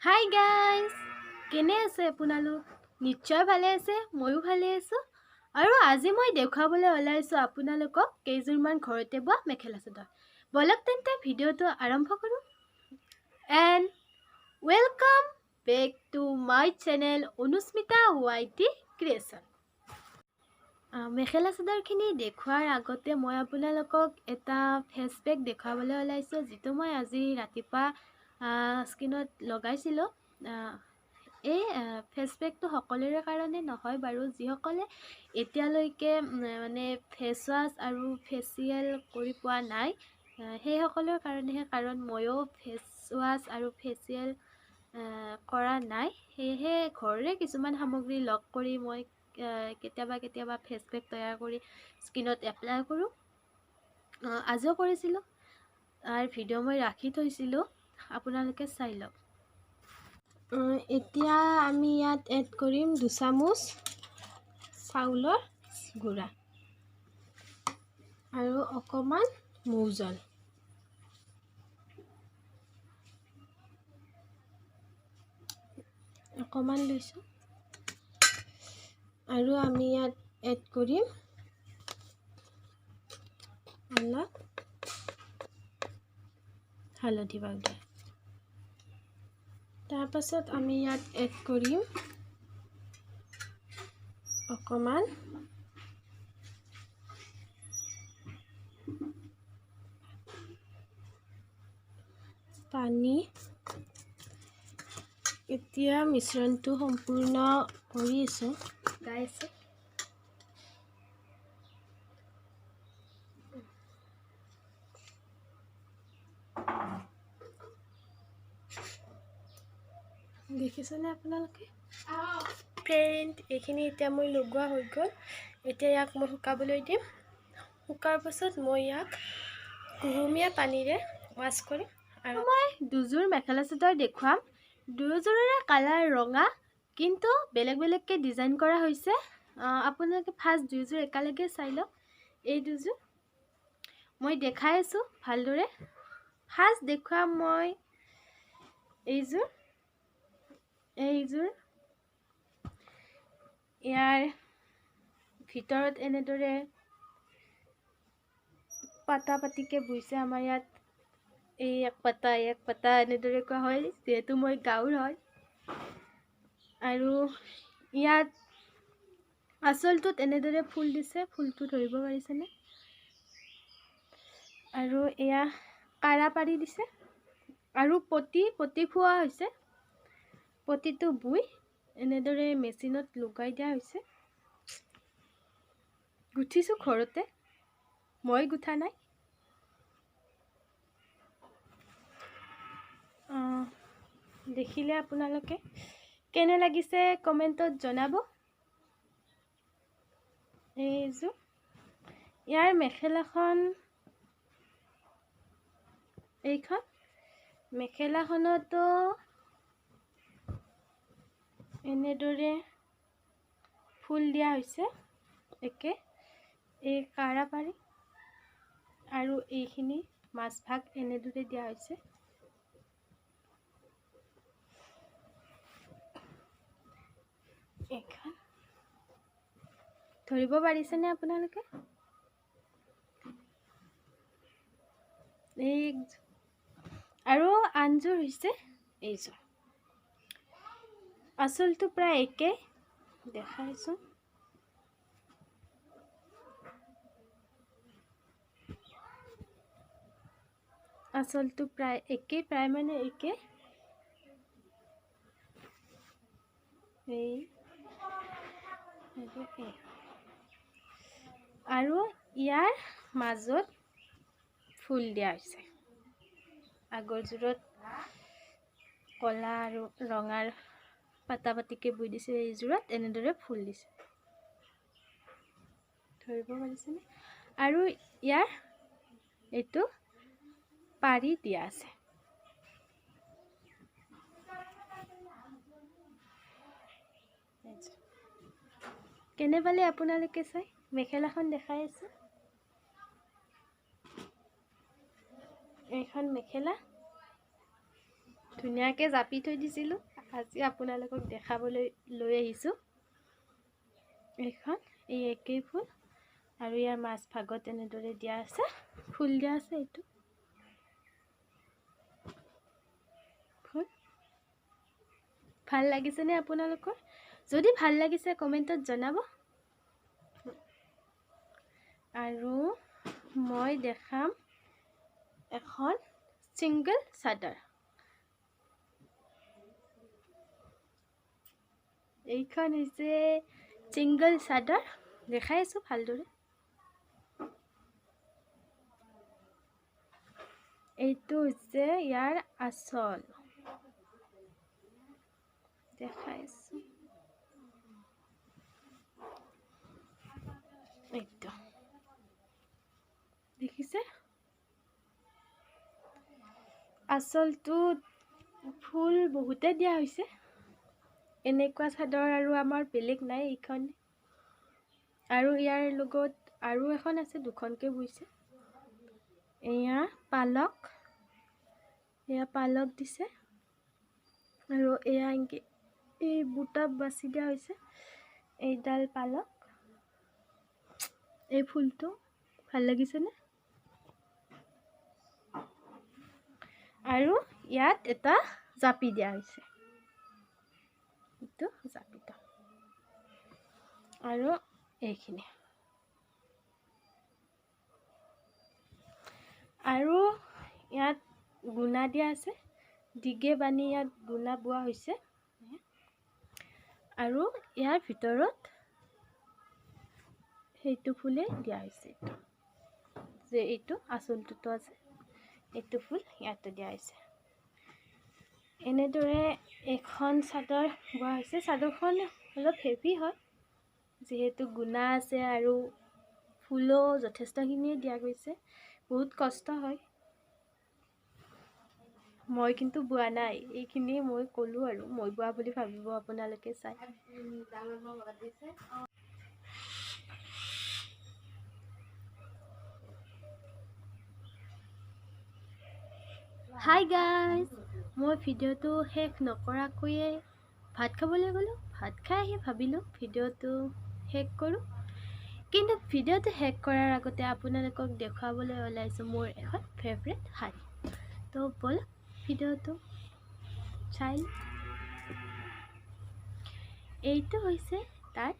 Hi guys, কেনে আছে আপোনালোক? নিশ্চয় ভালে আছে, ময়ো ভালে আছোঁ। আৰু আজি মই দেখুৱাবলৈ ওলাইছোঁ আপোনালোকক কেইযোৰমান ঘৰতে বোৱা মেখেলা চাদৰ। বলক তেন্তে ভিডিঅ'টো আৰম্ভ কৰোঁ। And welcome back to my channel Anusmita YT creation. Mekhela চাদৰখিনি দেখুৱাৰ আগতে মই আপোনালোকক এটা ফেচ পেক দেখুৱাবলৈ ওলাইছোঁ, যিটো মই আজি ৰাতিপুৱা স্কিনত লগাইছিলোঁ। এই ফেচ পেকটো সকলোৰে কাৰণে নহয় বাৰু, যিসকলে এতিয়ালৈকে মানে ফেচ ৱাছ আৰু ফেচিয়েল কৰি পোৱা নাই সেইসকলৰ কাৰণেহে, কাৰণ ময়ো ফেচ ৱাছ আৰু ফেচিয়েল কৰা নাই। সেয়েহে ঘৰৰে কিছুমান সামগ্ৰী লগ কৰি মই কেতিয়াবা ফেচ পেক তৈয়াৰ কৰি স্কিনত এপ্লাই কৰোঁ। আজিও কৰিছিলোঁ, তাৰ ভিডিঅ' মই ৰাখি থৈছিলোঁ, আপোনালোকে চাই লওক। এতিয়া আমি ইয়াত এড কৰিম 2 চামুচ চাউলৰ গুড়া আৰু অকণমান মৌ জল। অকণমান লৈছোঁ আৰু আমি ইয়াত এড কৰিম অলপ হালধি পাউডাৰ। তাৰপাছত আমি ইয়াত এড কৰিম অকণমান পানী। এতিয়া মিশ্ৰণটো সম্পূৰ্ণ কৰি আছোঁ, গাই আছোঁ। দেখিছেনে আপোনালোকে? ফ্ৰেণ্ড, এইখিনি এতিয়া মই লগোৱা হৈ গ'ল। এতিয়া ইয়াক মই শুকাবলৈ দিম। শুকাৰ পাছত মই ইয়াক কুহুমীয়া পানীৰে ৱাছ কৰিম। আৰু মই দুযোৰ মেখেলা চাদৰ দেখুৱাম। দুয়োযোৰৰে কালাৰ ৰঙা, কিন্তু বেলেগ বেলেগকৈ ডিজাইন কৰা হৈছে। আপোনালোকে ফাৰ্ষ্ট দুয়োযোৰ একেলগে চাই লওক। এই দুযোৰ মই দেখাই আছোঁ ভালদৰে। ফাৰ্ষ্ট দেখুৱাম মই এইযোৰ। ইয়াৰ ভিতৰত এনেদৰে পাতা পাতিকৈ বুইছে। আমাৰ ইয়াত এই এক পাতা এনেদৰে কোৱা হয়, যিহেতু মই গাঁৱৰ হয়। আৰু ইয়াত আঁচলটোত এনেদৰে ফুল দিছে, ফুলটো ধৰিব পাৰিছেনে? আৰু এয়া কাৰা পাৰি দিছে আৰু পতি খোৱা হৈছে। পতিটো বুই এনেদৰে মেচিনত লগাই দিয়া হৈছে। গুঠিছোঁ ঘৰতে, মই গুঠা নাই। দেখিলে আপোনালোকে কেনে লাগিছে কমেণ্টত জনাব। এইযোৰ ইয়াৰ এইখন মেখেলাখনতো এনেদৰে ফুল দিয়া হৈছে এই কাৰা পাৰি, আৰু এইখিনি মাজভাগ এনেদৰে দিয়া হৈছে। এইখন ধৰিব পাৰিছেনে আপোনালোকে? আৰু আনযোৰ হৈছে এইযোৰ। আঁচলটো প্ৰায় একে দেখাইছোঁ। আঁচলটো প্ৰায় মানে একে। আৰু ইয়াৰ মাজত ফুল দিয়া হৈছে। আগৰযোৰত কলা আৰু ৰঙাৰ পাতা পাতিকৈ বুই দিছে, এইযোৰত এনেদৰে ফুল দিছে। ধৰিব পাৰিছেনে? আৰু ইয়াৰ এইটো পাৰি দিয়া আছে। কেনে পালে আপোনালোকে চাই? মেখেলাখন দেখাই আছোঁ। এইখন মেখেলা ধুনীয়াকৈ জাপি থৈ দিছিলোঁ। আজি আপোনালোকক দেখাবলৈ লৈ আহিছোঁ। এইখন এই একেই ফুল আৰু ইয়াৰ মাছ ভাগত এনেদৰে দিয়া আছে, ফুল দিয়া আছে। এইটো ফুল ভাল লাগিছেনে আপোনালোকৰ? যদি ভাল লাগিছে কমেণ্টত জনাব। আৰু মই দেখাম এখন ছিংগল চাদৰ। এইখন হৈছে ছিংগল চাদৰ, দেখাই আছোঁ ভালদৰে। এইটো হৈছে ইয়াৰ আঁচল, দেখাইছোঁ। এইটো দেখিছে, আঁচলটো ফুল বহুতে দিয়া হৈছে। এনেকুৱা চাদৰ আৰু আমাৰ বেলেগ নাই এইখন। আৰু ইয়াৰ লগত আৰু এখন আছে, দুখনকৈ বৈছে। এয়া পালক, এয়া পালক দিছে আৰু এয়া এই বুটা বাছি দিয়া হৈছে। এইডাল পালক, এই ফুলটো ভাল লাগিছেনে? আৰু ইয়াত এটা জাপি দিয়া হৈছে, এইটো জাপিটো। আৰু এইখিনি আৰু ইয়াত গুণা দিয়া আছে, দিগে বানি ইয়াত গুণা বোৱা হৈছে। আৰু ইয়াৰ ভিতৰত সেইটো ফুলে দিয়া হৈছে, এইটো যে এইটো আঁচলটোতো আছে, এইটো ফুল ইয়াতে দিয়া হৈছে। এনেদৰে এখন চাদৰ বোৱা হৈছে। চাদৰখন অলপ হেভি হয়, যিহেতু গুণা আছে আৰু ফুলো যথেষ্টখিনিয়ে দিয়া গৈছে। বহুত কষ্ট হয়। মই কিন্তু বোৱা নাই, এইখিনি মই ক'লোঁ আৰু মই বোৱা বুলি ভাবিব আপোনালোকে চাই। হাই গাইজ, মই ভিডিঅ'টো শেষ নকৰাকৈয়ে ভাত খাবলৈ গ'লোঁ। ভাত খাই আহি ভাবিলোঁ ভিডিঅ'টো শেষ কৰোঁ, কিন্তু ভিডিঅ'টো শেষ কৰাৰ আগতে আপোনালোকক দেখুৱাবলৈ ওলাইছোঁ মোৰ এখন ফেভৰেট শাৰী। তো ব'লক ভিডিঅ'টো চাই। এইটো হৈছে তাৰ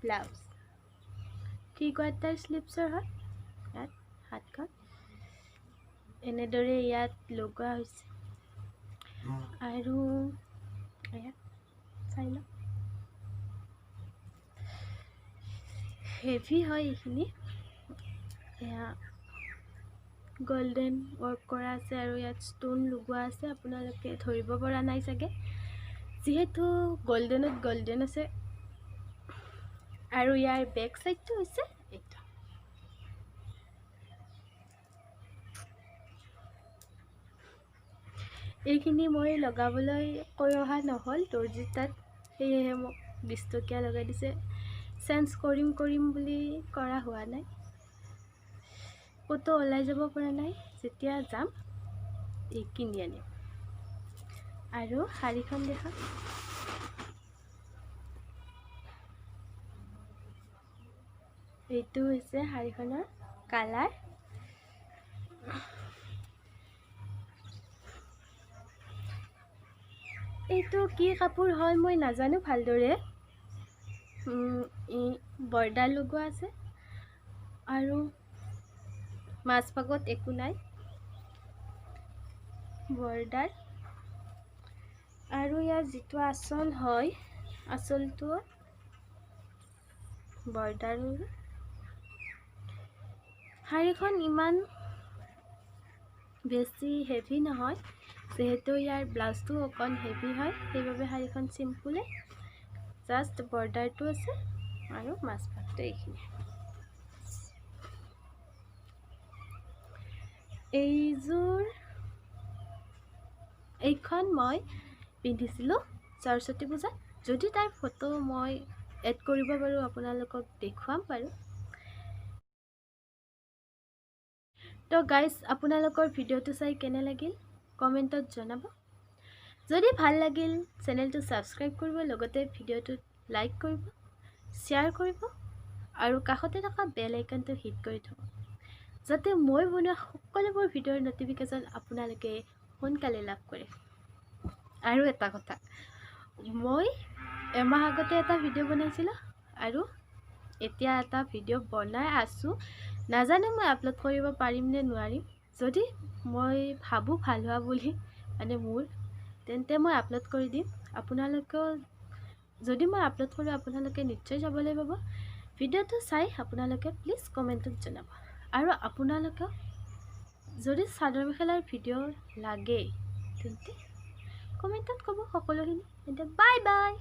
ব্লাউজ, 3/4 স্লিভছৰ হয়। ইয়াত হাতখন এনেদৰে ইয়াত লগোৱা হৈছে আৰু ইয়াত চাই লওক, হেভি হয় এইখিনি। এয়া গল্ডেন ৱৰ্ক কৰা আছে আৰু ইয়াত ষ্টোন লগোৱা আছে। আপোনালোকে ধৰিব পৰা নাই চাগে, যিহেতু গল্ডেনত গল্ডেন আছে। আৰু ইয়াৰ বেক চাইডটো হৈছে এইটো। এইখিনি মই লগাবলৈ কৈ অহা নহ'ল দৰ্জি তাত, সেয়েহে মোক 20 টকীয়া লগাই দিছে। চেঞ্জ কৰিম বুলি কৰা হোৱা নাই, ক'তো ওলাই যাব পৰা নাই। যেতিয়া যাম কিনি আনিম। আৰু শাৰীখন দেখা, এইটো হৈছে শাৰীখনৰ কালাৰ। এইটো কি কাপোৰ হয় মই নাজানো ভালদৰে। বৰ্ডাৰ লগোৱা আছে আৰু মাজভাগত একো নাই, বৰ্ডাৰ। আৰু ইয়াৰ যিটো আঁচল হয়, আঁচলটো বৰ্ডাৰ। শাৰীখন ইমান বেছি হেভি নহয়, যিহেতু ইয়াৰ ব্লাউজটো অকণ হেভি হয়, সেইবাবে শাৰীখন চিম্পুলে, জাষ্ট বৰ্ডাৰটো আছে আৰু মাজভাগটো এইখিনি। এইখন মই পিন্ধিছিলোঁ সৰস্বতী পূজাত। যদি তাৰ ফটো মই এড কৰিব পাৰোঁ আপোনালোকক দেখুৱাম বাৰু। তো গাইজ, আপোনালোকৰ ভিডিঅ'টো চাই কেনে লাগিল কমেণ্টত জনাব। যদি ভাল লাগিল চেনেলটো ছাবস্ক্ৰাইব কৰিব, লগতে ভিডিঅ'টোত লাইক কৰিব, শ্বেয়াৰ কৰিব আৰু কাষতে থকা বেল আইকনটো হিট কৰি থ'ব, যাতে মই বনোৱা সকলোবোৰ ভিডিঅ'ৰ ন'টিফিকেশ্যন আপোনালোকে সোনকালে লাভ কৰে। আৰু এটা কথা, মই এমাহ আগতে এটা ভিডিঅ' বনাইছিলোঁ আৰু এতিয়া এটা ভিডিঅ' বনাই আছোঁ। নাজানো মই আপলোড কৰিব পাৰিম নে নোৱাৰিম। যদি মই ভাবোঁ ভাল হোৱা বুলি তেন্তে মই আপলোড কৰি দিম। আপোনালোকেও যদি মই আপলোড কৰোঁ আপোনালোকে নিশ্চয় চাবলৈ পাব। ভিডিঅ'টো চাই আপোনালোকে প্লিজ কমেণ্টত জনাব। আৰু আপোনালোকক যদি চাদৰ মেখেলাৰ ভিডিঅ' লাগে তেন্তে কমেণ্টত ক'ব সকলোখিনি। তেন্তে বাই বাই।